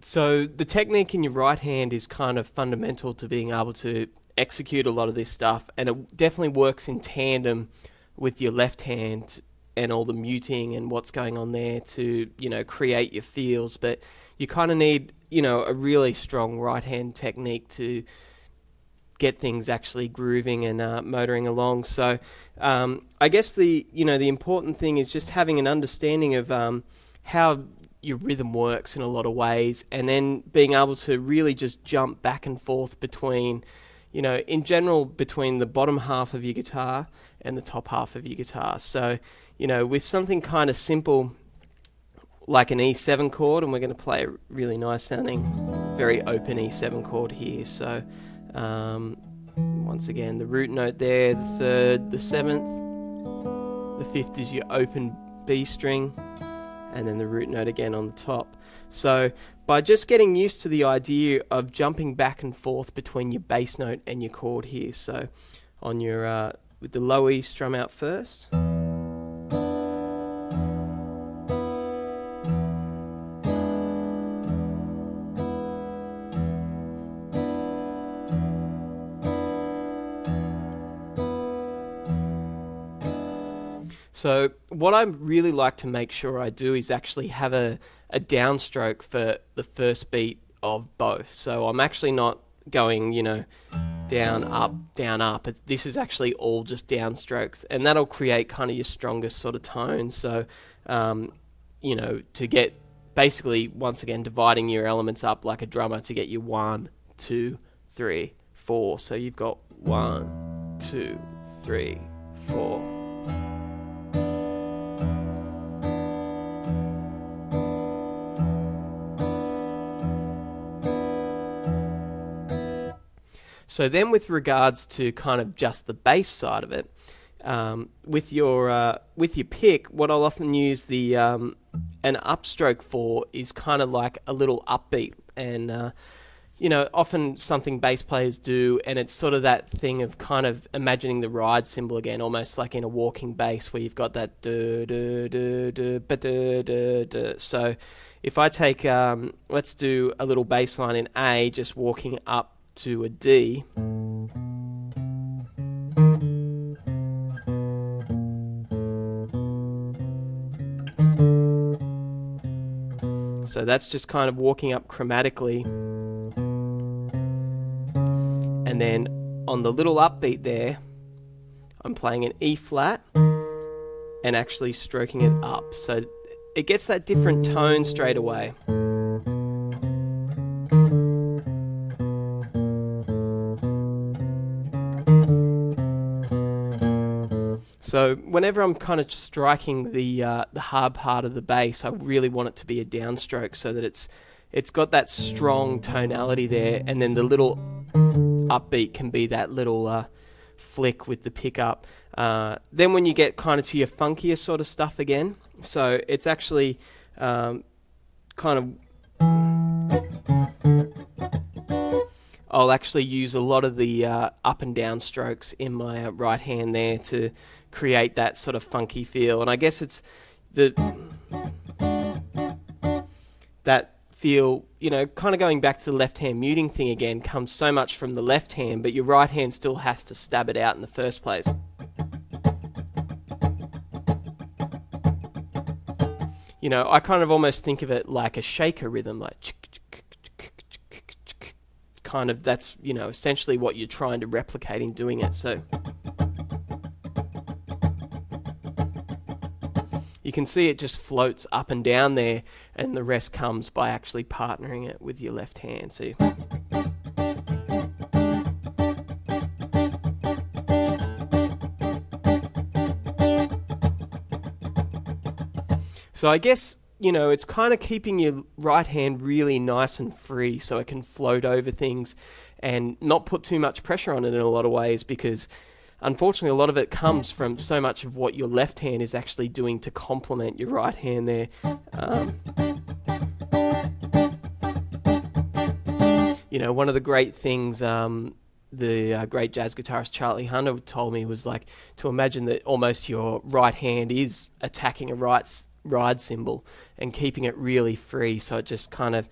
So the technique in your right hand is kind of fundamental to being able to execute a lot of this stuff, and it definitely works in tandem with your left hand and all the muting and what's going on there to, create your feels. But you kind of need, a really strong right hand technique to get things actually grooving and motoring along. So I guess the important thing is just having an understanding of how your rhythm works in a lot of ways, and then being able to really just jump back and forth between, in general, between the bottom half of your guitar and the top half of your guitar. So, with something kind of simple like an E7 chord, and we're going to play a really nice sounding, very open E7 chord here. So, once again, the root note there, the third, the seventh, the fifth is your open B string, and then the root note again on the top. So by just getting used to the idea of jumping back and forth between your bass note and your chord here, so on your with the low E strum out first, so what I really like to make sure I do is actually have a downstroke for the first beat of both. So I'm actually not going, down, up. This is actually all just downstrokes, and that'll create kind of your strongest sort of tone. So, to get basically, once again, dividing your elements up like a drummer to get you 1, 2, 3, 4. So you've got 1, 2, 3, 4. So then with regards to kind of just the bass side of it, with your pick, what I'll often use an upstroke for is kind of like a little upbeat, and often something bass players do, and it's sort of that thing of kind of imagining the ride cymbal again, almost like in a walking bass where you've got that duh, duh, duh, duh, ba, duh, duh, duh. So if I take, let's do a little bass line in A, just walking up to a D. So that's just kind of walking up chromatically. And then on the little upbeat there, I'm playing an E flat and actually stroking it up. So it gets that different tone straight away. So whenever I'm kind of striking the hard part of the bass, I really want it to be a downstroke so that it's got that strong tonality there, and then the little upbeat can be that little flick with the pickup. Then when you get kind of to your funkier sort of stuff again, so it's actually kind of, I'll actually use a lot of the up and down strokes in my right hand there to create that sort of funky feel. And I guess it's that feel, kind of going back to the left hand muting thing again, comes so much from the left hand, but your right hand still has to stab it out in the first place. I kind of almost think of it like a shaker rhythm, like kind of, that's, essentially what you're trying to replicate in doing it. So you can see it just floats up and down there, and the rest comes by actually partnering it with your left hand. So I guess, it's kind of keeping your right hand really nice and free so it can float over things and not put too much pressure on it in a lot of ways, because unfortunately, a lot of it comes from so much of what your left hand is actually doing to complement your right hand there. One of the great things the great jazz guitarist Charlie Hunter told me was like to imagine that almost your right hand is attacking a ride cymbal and keeping it really free, so it just kind of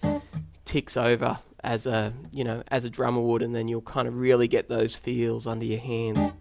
ticks over as a, you know, as a drummer would, and then you'll kind of really get those feels under your hands.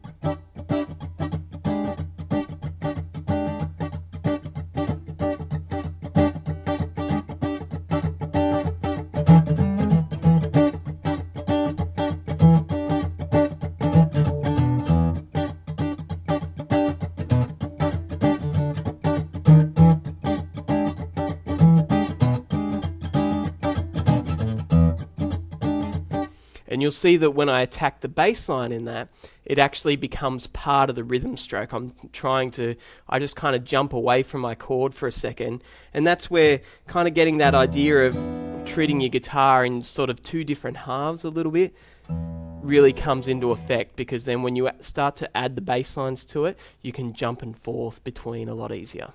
And you'll see that when I attack the bass line in that, it actually becomes part of the rhythm stroke. I just kind of jump away from my chord for a second, and that's where kind of getting that idea of treating your guitar in sort of two different halves a little bit really comes into effect, because then when you start to add the bass lines to it, you can jump and forth between a lot easier.